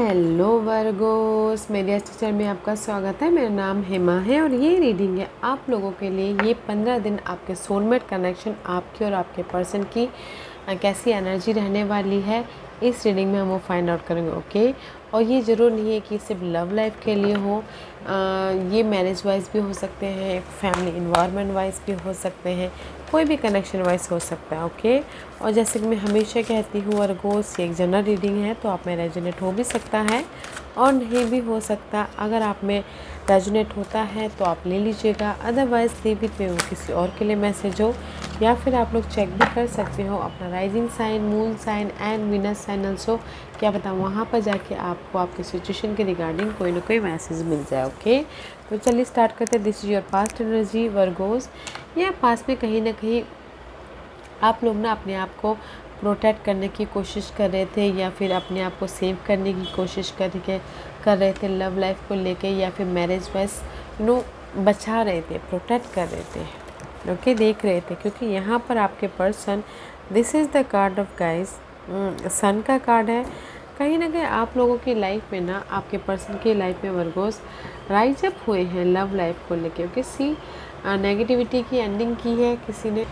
Hello Virgo's, मेरे channel में आपका स्वागत है। मेरा नाम हेमा है और ये रीडिंग है आप लोगों के लिए। ये 15 दिन आपके सोलमेट कनेक्शन, आपकी और आपके पर्सन की कैसी एनर्जी रहने वाली है, इस रीडिंग में हम वो फाइंड आउट करेंगे। ओके, और ये ज़रूर नहीं है कि सिर्फ लव लाइफ के लिए हो, ये मैरिज वाइज भी हो सकते हैं, फैमिली इन्वायरमेंट वाइज भी हो सकते हैं, कोई भी कनेक्शन वाइज हो सकता है। ओके, और जैसे कि मैं हमेशा कहती हूँ वर्गोस, ये एक जनरल रीडिंग है तो आप में रेजोनेट हो भी सकता है और नहीं भी हो सकता। अगर आप में रेजोनेट होता है तो आप ले लीजिएगा, अदरवाइज़ लीव इट में, वो किसी और के लिए मैसेज हो। या फिर आप लोग चेक भी कर सकते हो अपना rising sign, moon sign and Venus sign also, क्या पता वहाँ पर जाके आपको आपके सिचुएशन के रिगार्डिंग कोई ना कोई मैसेज मिल जाए। ओके, तो चलिए स्टार्ट करते हैं। This is your past energy Virgo's. या पास में कहीं ना कहीं आप लोग ना अपने आप को प्रोटेक्ट करने की कोशिश कर रहे थे, या फिर अपने आप को सेव करने की कोशिश कर रहे थे लव लाइफ को लेके, या फिर मैरिज वाइज बचा रहे थे, प्रोटेक्ट कर रहे थे। ओके, देख रहे थे, क्योंकि यहाँ पर आपके person, this is the card of guys, sun का कार्ड है। कहीं ना कहीं आप लोगों की लाइफ में ना, आपके पर्सन की लाइफ में वर्गोस राइज अप हुए हैं लव लाइफ को लेके। किसी नेगेटिविटी की एंडिंग की है, किसी ने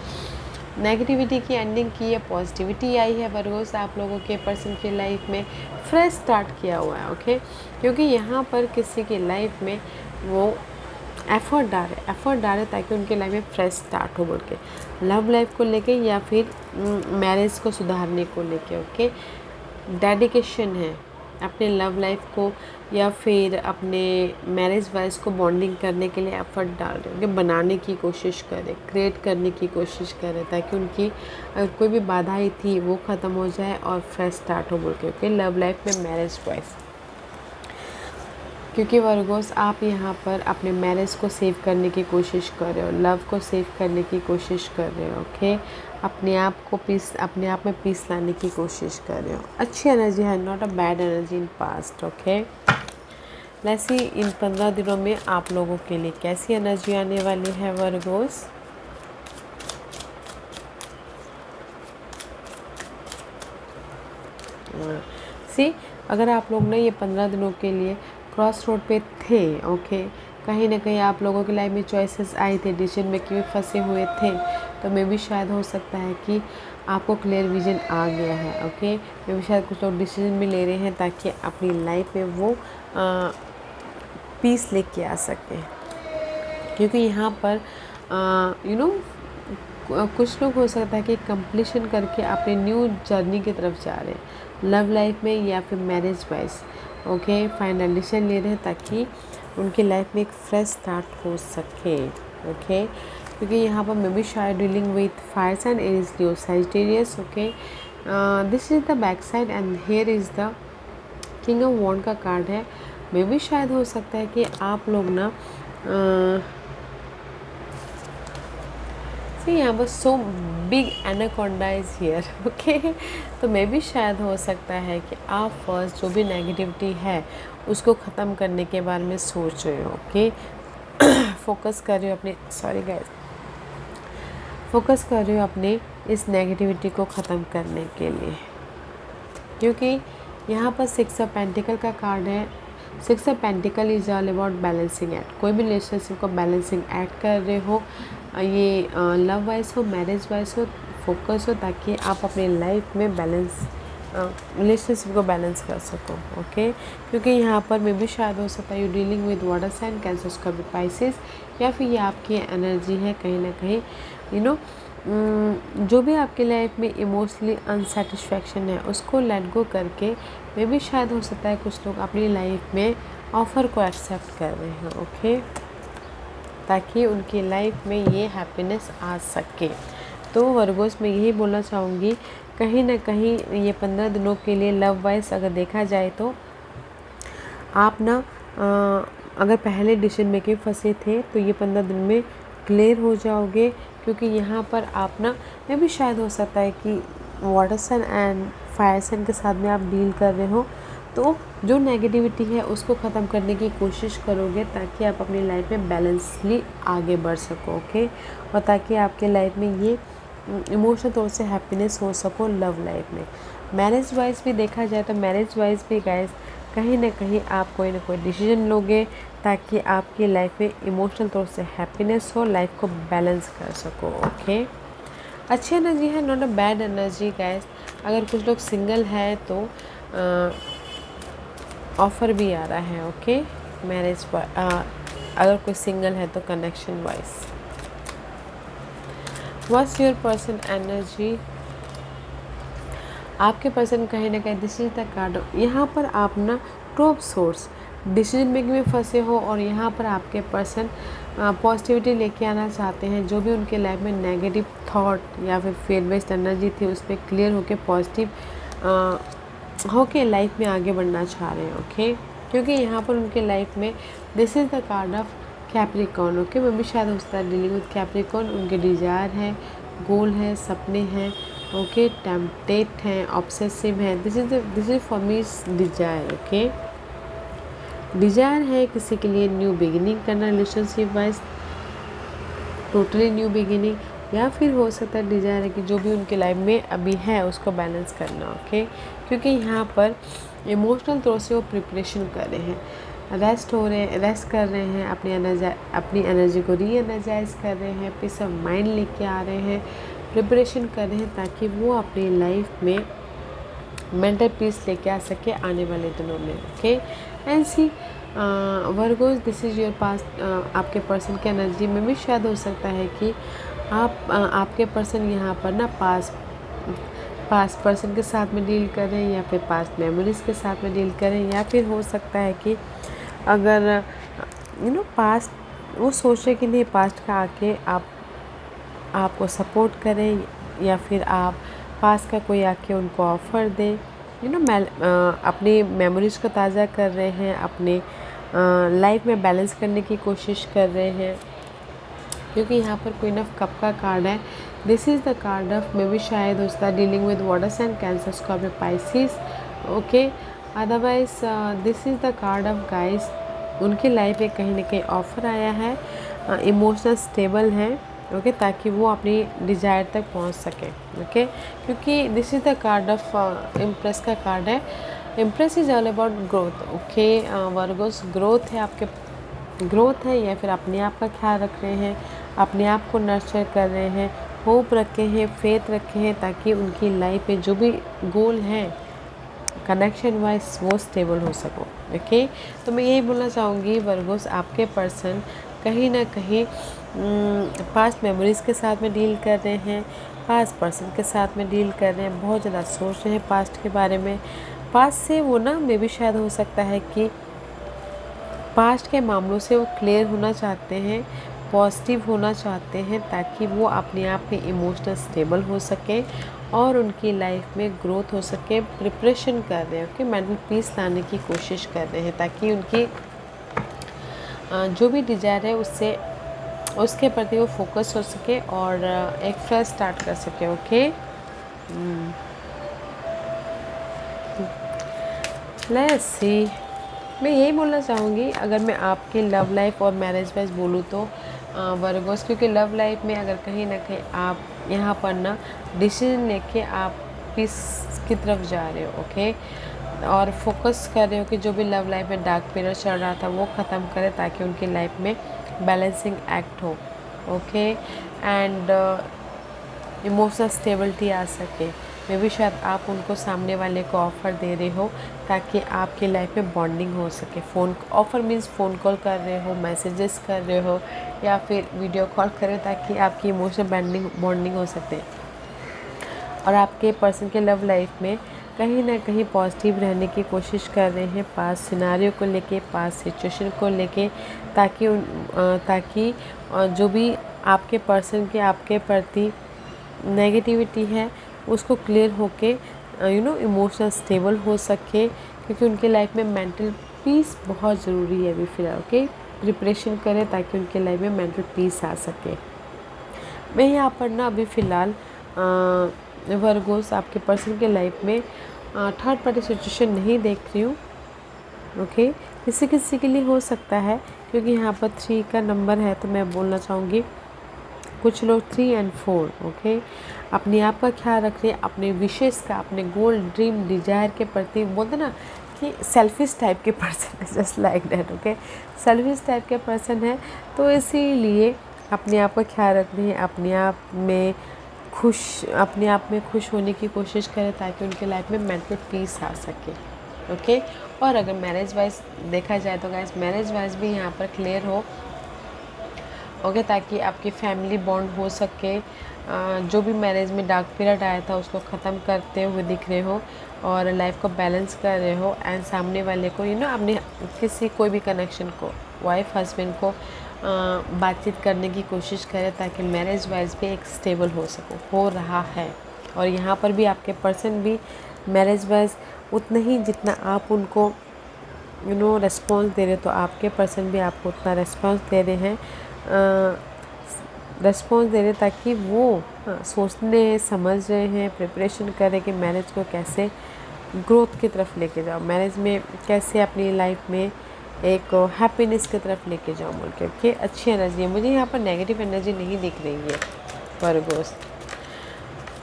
नेगेटिविटी की एंडिंग की है, पॉजिटिविटी आई है वर्गोस। आप लोगों के पर्सन की लाइफ में फ्रेश स्टार्ट किया हुआ है। ओके, क्योंकि यहाँ पर किसी की लाइफ में वो एफर्ट डाले ताकि उनके लाइफ में फ्रेश स्टार्ट हो, बोल के लव लाइफ को लेके या फिर मैरिज को सुधारने को लेके। ओके, डेडिकेशन है अपने लव लाइफ को या फिर अपने मैरिज वाइज को बॉन्डिंग करने के लिए एफर्ट डाल रहे होंगे, बनाने की कोशिश करें, क्रिएट करने की कोशिश करें, ताकि उनकी अगर कोई भी बाधाएं थी वो ख़त्म हो जाए और फ्रेश स्टार्ट हो, बोल के। ओके, लव लाइफ में मैरिज वाइज, क्योंकि वर्गोस आप यहाँ पर अपने मैरिज को सेव करने की कोशिश कर रहे हो, लव को सेव करने की कोशिश कर रहे हो। ओके, अपने आप में पीस लाने की कोशिश कर रहे हो। अच्छी एनर्जी है, not a bad energy in past. Okay, let's see in 15 दिनों में आप लोगों के लिए कैसी एनर्जी आने वाली है वर्गोस। सी, अगर आप लोग ने ये 15 दिनों के लिए क्रॉस रोड पे थे, ओके, कहीं ना कहीं आप लोगों की लाइफ में चॉइसेस आई थे, डिसीजन मेकिंग में फंसे हुए थे, तो मे भी शायद हो सकता है कि आपको क्लियर विजन आ गया है। ओके, मे भी शायद कुछ लोग डिसीजन भी ले रहे हैं ताकि अपनी लाइफ में वो पीस लेके आ सकें, क्योंकि यहाँ पर कुछ लोग हो सकता है कि कंप्लीशन करके अपने न्यू जर्नी की तरफ जा रहे हैं लव लाइफ में या फिर marriage wise. Okay, final decision ले रहे हैं ताकि उनकी लाइफ में एक फ्रेश स्टार्ट हो सके। ओके, क्योंकि यहाँ पर मे बी शायद dealing with fire sign, Aries, Leo, Sagittarius. Okay, this is the back side and here is the king of wand का कार्ड है। मे बी शायद हो सकता है कि आप लोग ना यहाँ पर so big anaconda is here. Okay, तो मे भी शायद हो सकता है कि आप फर्स्ट जो भी नेगेटिविटी है उसको ख़त्म करने के बारे में सोच रहे हो। ओके, फोकस कर रहे हो अपने फोकस कर रहे हो अपने इस नेगेटिविटी को ख़त्म करने के लिए, क्योंकि यहाँ पर 6 ऑफ पेंटिकल का कार्ड है। 6 of pentacle is all about balancing act. कोई भी रिलेशनशिप को बैलेंसिंग एक्ट कर रहे हो, ये लव वाइज हो, मैरिज वाइज हो, फोकस हो, ताकि आप अपनी लाइफ में बैलेंस, रिलेशनशिप को बैलेंस कर सको। ओके, क्योंकि यहाँ पर मे भी शायद हो सकता है you dealing with water sign, cancer, Scorpio, Pisces, या फिर ये आपकी एनर्जी है कहीं ना कहीं जो भी आपकी लाइफ में इमोशनली अनसेटिस्फैक्शन है उसको लेट गो करके मे भी शायद हो सकता है कुछ लोग अपनी लाइफ में ऑफ़र को एक्सेप्ट कर रहे हैं। ओके, ताकि उनकी लाइफ में ये हैप्पीनेस आ सके। तो वर्गोस में यही बोलना चाहूँगी, कहीं ना कहीं ये 15 दिनों के लिए लव वाइज अगर देखा जाए तो आप ना अगर पहले डिसीजन मेकिंग फंसे थे तो ये 15 दिन में क्लियर हो जाओगे, क्योंकि यहाँ पर आप ना में भी शायद हो सकता है कि water sign and fire sign के साथ में आप डील कर रहे हो, तो जो नेगेटिविटी है उसको ख़त्म करने की कोशिश करोगे ताकि आप अपनी लाइफ में बैलेंसली आगे बढ़ सको। ओके, और ताकि आपके लाइफ में ये इमोशनल तौर से हैप्पीनेस हो सको लव लाइफ में। मैरिज वाइज भी देखा जाए तो मैरिज वाइज भी गाइस कहीं ना कहीं आप कोई ना कोई डिसीजन लोगे ताकि आपकी लाइफ में इमोशनल तौर से हैप्पीनेस हो, लाइफ को बैलेंस कर सको। ओके, अच्छी एनर्जी है, not a bad energy guys. अगर कुछ लोग सिंगल है तो ऑफ़र भी आ रहा है। ओके, मैरिज पर अगर कोई सिंगल है तो connection wise. What's your person energy? आपके पर्सन कहीं ना कहीं दिस इज द कार्ड। यहाँ पर आप ना two of source decision making में फंसे हो और यहाँ पर आपके पर्सन पॉजिटिविटी लेके आना चाहते हैं। जो भी उनके लाइफ में नेगेटिव थॉट या फिर फेयर बेस्ड एनर्जी थी उस पर क्लियर होके पॉजिटिव होके लाइफ में आगे बढ़ना चाह रहे हैं। ओके, क्योंकि यहाँ पर उनके लाइफ में this is the card of Capricorn. Okay, मैं भी शायद होता है डीलिंग विद कैप्रिकॉर्न। उनके डिज़ायर है, गोल है, सपने हैं। ओके, टेम्पटेट हैं, ऑब्सेसिव है। This is for me desire. Okay, desire है किसी के लिए न्यू बिगिनिंग करना relationship wise, totally new beginning, या फिर हो सकता है डिज़ायर है कि जो भी उनके लाइफ में अभी है उसको बैलेंस करना। ओके, क्योंकि यहाँ पर इमोशनल तौर से वो प्रिपरेशन कर रहे हैं, रेस्ट कर रहे हैं, अपनी एनर्जी को री एनर्जाइज कर रहे हैं, पीस ऑफ माइंड लेके आ रहे हैं, प्रिपरेशन कर रहे हैं ताकि वो अपनी लाइफ में मेंटल पीस लेके आ सके आने वाले दिनों में। Okay, and see Virgos, this is your past. आपके पर्सन की एनर्जी में भी शायद हो सकता है कि आपके पर्सन यहाँ पर ना पास्ट पर्सन के साथ में डील कर रहे हैं या फिर पास्ट मेमोरीज़ के साथ में डील कर रहे हैं, या फिर हो सकता है कि अगर पास्ट वो सोच रहे कि नहीं पास्ट का आके आपको सपोर्ट करें, या फिर आप पास का कोई आके उनको ऑफ़र दे। अपनी मेमोरीज़ को ताज़ा कर रहे हैं, अपने लाइफ में बैलेंस करने की कोशिश कर रहे हैं, क्योंकि यहाँ पर क्वीन ऑफ कप का कार्ड है। This is the card of may be शायद उसका dealing with water sign, cancer, Scorpio, Pisces. Okay, otherwise this is the card of guys. उनकी लाइफ में कहीं ना कहीं ऑफ़र आया है, इमोशनल स्टेबल हैं। ओके, ताकि वो अपनी डिज़ायर तक पहुंच सके। ओके, क्योंकि this is the card of impress का कार्ड है। Impress is all about growth. Okay, Virgo's growth है, आपके ग्रोथ है, या फिर अपने आप का ख्याल रख रहे हैं, अपने आप को नर्चर कर रहे हैं, होप रखे हैं, फेथ रखे हैं, ताकि उनकी लाइफ में जो भी गोल हैं कनेक्शन वाइज वो स्टेबल हो सको। ओके, तो मैं यही बोलना चाहूँगी वर्गोस, आपके पर्सन कहीं ना कहीं पास्ट मेमोरीज़ के साथ में डील कर रहे हैं, पास्ट पर्सन के साथ में डील कर रहे हैं, बहुत ज़्यादा सोच रहे हैं पास्ट के बारे में। पास्ट से वो ना मे भी शायद हो सकता है कि पास्ट के मामलों से वो क्लियर होना चाहते हैं, पॉजिटिव होना चाहते हैं, ताकि वो अपने आप में इमोशनल स्टेबल हो सके और उनकी लाइफ में ग्रोथ हो सके। प्रिपरेशन कर रहे हैं, ओके, मेंटल पीस लाने की कोशिश कर रहे हैं, ताकि उनकी जो भी डिज़ायर है उसके प्रति वो फोकस हो सके और एक फ्रेश स्टार्ट कर सके। ओके, लेट्स सी, मैं यही बोलना चाहूँगी अगर मैं आपकी लव लाइफ और मैरिज वाइज बोलूँ तो वर्गोस, क्योंकि लव लाइफ में अगर कहीं ना कहीं आप यहाँ पर ना डिसीजन लेके आप पीस की तरफ जा रहे हो। ओके, और फोकस कर रहे हो कि जो भी लव लाइफ में डार्क पीरियड चल रहा था वो ख़त्म करें, ताकि उनकी लाइफ में बैलेंसिंग एक्ट हो। ओके, एंड इमोशनल स्टेबिलिटी आ सके। मे भी शायद आप उनको सामने वाले को ऑफ़र दे रहे हो ताकि आपकी लाइफ में बॉन्डिंग हो सके। ऑफ़र मीन्स फ़ोन कॉल कर रहे हो, मैसेजेस कर रहे हो, या फिर वीडियो कॉल कर रहे हो, ताकि आपकी इमोशनल बॉन्डिंग हो सकते हैं। और आपके पर्सन के लव लाइफ में कहीं ना कहीं पॉजिटिव रहने की कोशिश कर रहे हैं पास्ट सिनारियो को लेके, पास्ट सिचुएशन को लेके, ताकि जो भी आपके पर्सन के आपके प्रति नेगेटिविटी है उसको क्लियर होके इमोशनल स्टेबल हो सके, क्योंकि उनके लाइफ में मेंटल पीस बहुत ज़रूरी है अभी फ़िलहाल। ओके, प्रिपरेशन करें ताकि उनके लाइफ में मेंटल पीस आ सके। मैं यहाँ पर ना अभी फ़िलहाल वर्गोस आपके पर्सन के लाइफ में थर्ड पार्टी सिचुएशन नहीं देख रही हूँ। ओके, किसी किसी के लिए हो सकता है, क्योंकि यहाँ पर 3 का नंबर है, तो मैं बोलना चाहूँगी कुछ लोग 3 और 4। ओके, अपने आप का ख्याल रख रहे हैं, अपने विशेष का, अपने गोल ड्रीम डिज़ायर के प्रति बोलते ना कि सेल्फिश टाइप के पर्सन है, just like that, okay. Selfish type के पर्सन है, तो इसीलिए अपने आप का ख्याल रखने, अपने आप में खुश होने की कोशिश करें ताकि उनके लाइफ में मेंटल पीस आ सके, ओके। और अगर मैरिज वाइज देखा जाए तो गाइस मैरिज वाइज भी यहाँ पर क्लियर हो, ओके, ताकि आपकी फैमिली बॉन्ड हो सके। जो भी मैरिज में डार्क पीरियड आया था उसको ख़त्म करते हुए दिख रहे हो और लाइफ को बैलेंस कर रहे हो, एंड सामने वाले को अपने किसी कोई भी कनेक्शन को, वाइफ हस्बैंड को बातचीत करने की कोशिश करें ताकि मैरिज वाइज भी एक स्टेबल हो रहा है। और यहाँ पर भी आपके पर्सन भी मैरिज वाइज उतना ही जितना आप उनको रेस्पॉन्स दे रहे, तो आपके पर्सन भी आपको उतना रेस्पॉन्स दे रहे हैं, ताकि वो सोचने समझ रहे हैं, प्रिपरेशन करें कि मैरिज को कैसे ग्रोथ की तरफ लेके जाओ, मैरिज में कैसे अपनी लाइफ में एक हैप्पीनेस की तरफ लेके जाओ बोल के, ओके। अच्छी एनर्जी है, मुझे यहाँ पर नेगेटिव एनर्जी नहीं दिख रही है। Virgo's,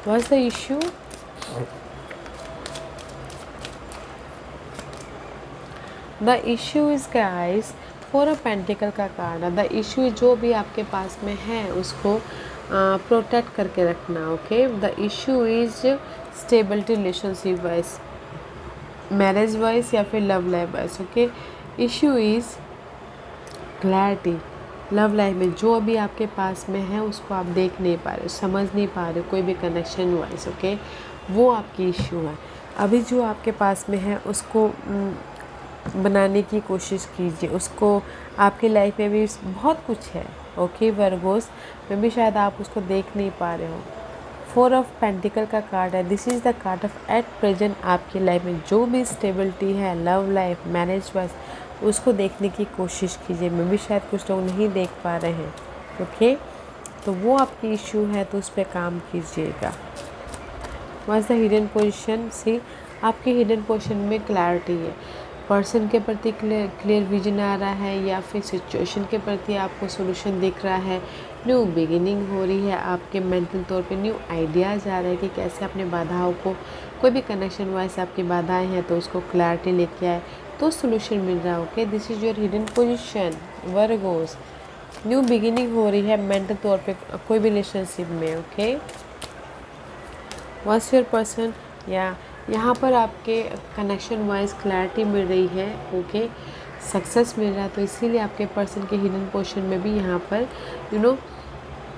what's the issue? The issue is guys 4 of pentacle का कार्ड है। द इशू जो भी आपके पास में है उसको प्रोटेक्ट करके रखना, okay. The issue is stability relationship wise, marriage wise या फिर love life wise, okay. Issue is clarity, love life में जो अभी आपके पास में है उसको आप देख नहीं पा रहे, समझ नहीं पा रहे कोई भी कनेक्शन वाइज, ओके। वो आपकी इशू है। अभी जो आपके पास में है उसको बनाने की कोशिश कीजिए, उसको आपकी लाइफ में भी बहुत कुछ है, ओके वर्गोस, में भी शायद आप उसको देख नहीं पा रहे हो। 4 ऑफ पेंटिकल का कार्ड है, this is the card of at present आपकी लाइफ में जो भी स्टेबिलिटी है, लव लाइफ, मैरिज वाइज, उसको देखने की कोशिश कीजिए। में भी शायद कुछ लोग नहीं देख पा रहे हैं, ओके। तो वो आपकी इशू है, तो उस पर काम कीजिएगा। What's the hidden position? See, आपकी हिडन पोजीशन में क्लैरिटी है, पर्सन के प्रति क्लियर विजन आ रहा है, या फिर सिचुएशन के प्रति आपको सोल्यूशन दिख रहा है, न्यू बिगिनिंग हो रही है, आपके मेंटल तौर पे न्यू आइडियाज़ आ रहे हैं कि कैसे अपने बाधाओं को, कोई भी कनेक्शन वाइज आपकी बाधाएं हैं तो उसको क्लैरिटी लेके आए तो सोल्यूशन मिल रहा है, okay. This is your hidden position Virgo's. New beginning हो रही है मेंटल तौर पे कोई भी रिलेशनशिप में, ओके। What's your person? या यहाँ पर आपके कनेक्शन वाइज क्लैरिटी मिल रही है, ओके, सक्सेस मिल रहा है, तो इसीलिए आपके पर्सन के हिडन पोजीशन में भी यहाँ पर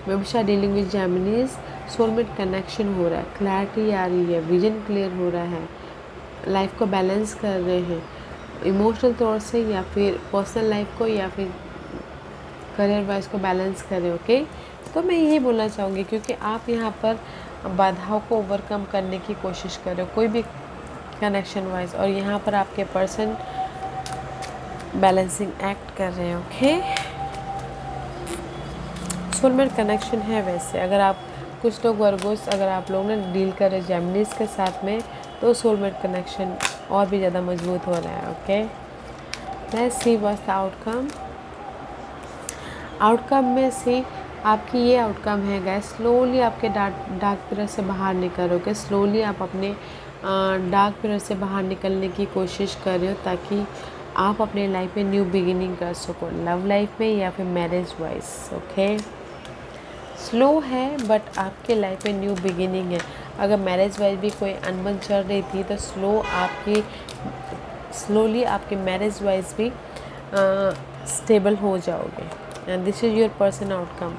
हमेशा डीलिंग विद जेमिनीज, सोलमेट कनेक्शन हो रहा है, क्लैरिटी आ रही है, विजन क्लियर हो रहा है, लाइफ को बैलेंस कर रहे हैं इमोशनल तौर से, या फिर पर्सनल लाइफ को, या फिर करियर वाइज को बैलेंस करें, ओके। तो मैं यही बोलना चाहूँगी क्योंकि आप यहाँ पर बाधाओं को ओवरकम करने की कोशिश कर रहे हो कोई भी कनेक्शन वाइज, और यहाँ पर आपके पर्सन बैलेंसिंग एक्ट कर रहे हैं, ओके। सोलमेट कनेक्शन है। वैसे अगर आप कुछ लोग वर्गोस, अगर आप लोग ना डील कर रहे जेमिनीज के साथ में, तो सोलमेट कनेक्शन और भी ज़्यादा मजबूत हो रहा है, okay. Let's see what's the outcome. Outcome में से आपकी ये आउटकम है गाइस, स्लोली आपके डार्क पीरियड से बाहर निकलोगे, स्लोली आप अपने डार्क पीरियड से बाहर निकलने की कोशिश कर रहे हो ताकि आप अपने लाइफ में न्यू बिगिनिंग कर सको, लव लाइफ में या फिर मैरिज वाइज, ओके। स्लो है बट आपके लाइफ में न्यू बिगिनिंग है। अगर मैरिज वाइज भी कोई अनबन चल रही थी तो स्लोली आपके मैरिज वाइज भी स्टेबल हो जाओगे, and this is your person outcome.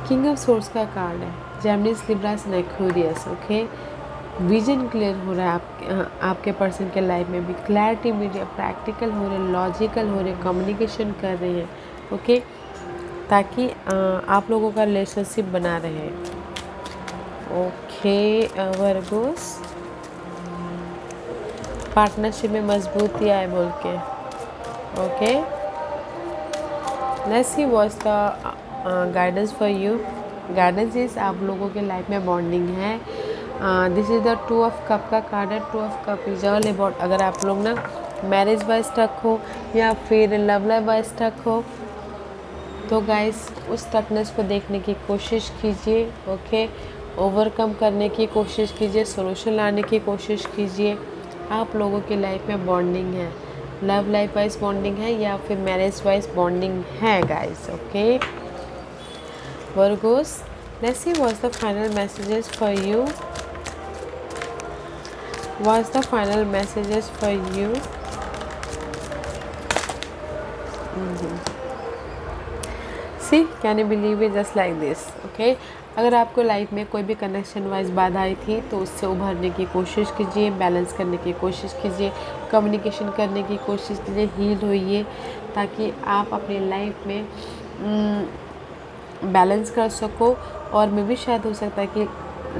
King of swords का कार्ड है, Geminis, Libras and Aquarius, okay. Vision clear हो रहा है आपके पर्सन के लाइफ में भी, क्लैरिटी मिल रही है, प्रैक्टिकल हो रहे, लॉजिकल हो रहे, कम्युनिकेशन कर रहे हैं, ओके, ताकि आप लोगों का रिलेशनशिप बना रहे, ओके। वर्गोस, पार्टनरशिप में मजबूती आए बोल के, okay. Let's see what's the guidance for you. Guidance is आप लोगों के लाइफ में बॉन्डिंग है। This is the 2 of cup का कार्ड है। 2 of cup is all about, अगर आप लोग ना मैरिज वाइज स्टक हो या फिर लव लाइफ वाइज स्टक हो तो गाइस उस स्टकनेस को देखने की कोशिश कीजिए, ओके। ओवरकम करने की कोशिश कीजिए, सोल्यूशन लाने की कोशिश कीजिए, आप लोगों की लाइफ में बॉन्डिंग है, लव लाइफ वाइज बॉन्डिंग है या फिर मैरिज वाइज बॉन्डिंग है guys. Okay Virgos, let's see what's the final messages for you, what's the final messages for you. See can you believe it, just like this. Okay, अगर आपको life में कोई भी connection wise बाधा आई थी तो उससे उभरने की कोशिश कीजिए, बैलेंस करने की कोशिश कीजिए, कम्युनिकेशन करने की कोशिश कीजिए, हील होइए ताकि आप अपनी लाइफ में बैलेंस कर सको। और मे भी शायद हो सकता है कि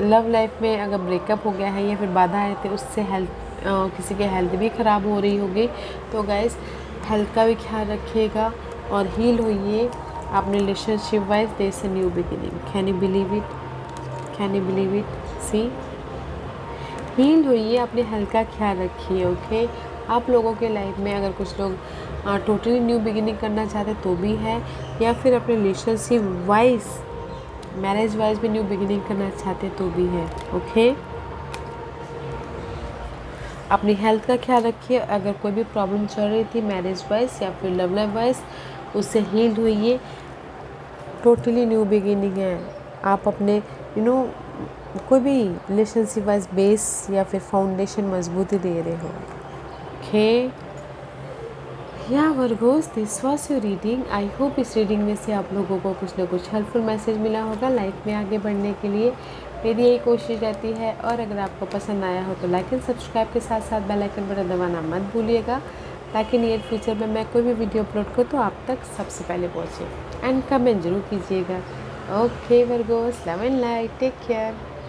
लव लाइफ में अगर ब्रेकअप हो गया है या फिर बाधा आए थे उससे किसी की हेल्थ भी ख़राब हो रही होगी। तो गाइस हेल्थ का भी ख्याल रखिएगा और हील होइए अपने relationship wise. There is a new beginning, can you believe it, can you believe it. See heal होइए, अपने हेल्थ का ख्याल रखिए। ओके, आप लोगों के लाइफ में अगर कुछ लोग टोटली न्यू बिगिनिंग करना चाहते तो भी है, या फिर अपने रिलेशनशिप वाइज मैरिज वाइज भी न्यू बिगिनिंग करना चाहते तो भी है। ओके, अपनी हेल्थ का ख्याल रखिए। अगर कोई भी प्रॉब्लम चल रही थी मैरिज वाइज या फिर लव लाइफ वाइज उससे हील हुई, टोटली न्यू बिगिनिंग है। आप अपने कोई भी रिलेशनशिप वाइज बेस या फिर फाउंडेशन मजबूती दे रहे हो। ओके या Virgo's, this was your reading. I hope इस रीडिंग में से आप लोगों को कुछ ना कुछ हेल्पफुल मैसेज मिला होगा लाइफ में आगे बढ़ने के लिए। मेरी यही कोशिश रहती है। और अगर आपको पसंद आया हो तो लाइक एंड सब्सक्राइब के साथ साथ बेल आइकन बटन दबाना मत भूलिएगा ताकि नियर फ्यूचर में मैं कोई भी वीडियो अपलोड करूँ तो आप तक सबसे पहले पहुँचे। एंड कमेंट जरूर कीजिएगा। Okay Virgos, love and light, take care.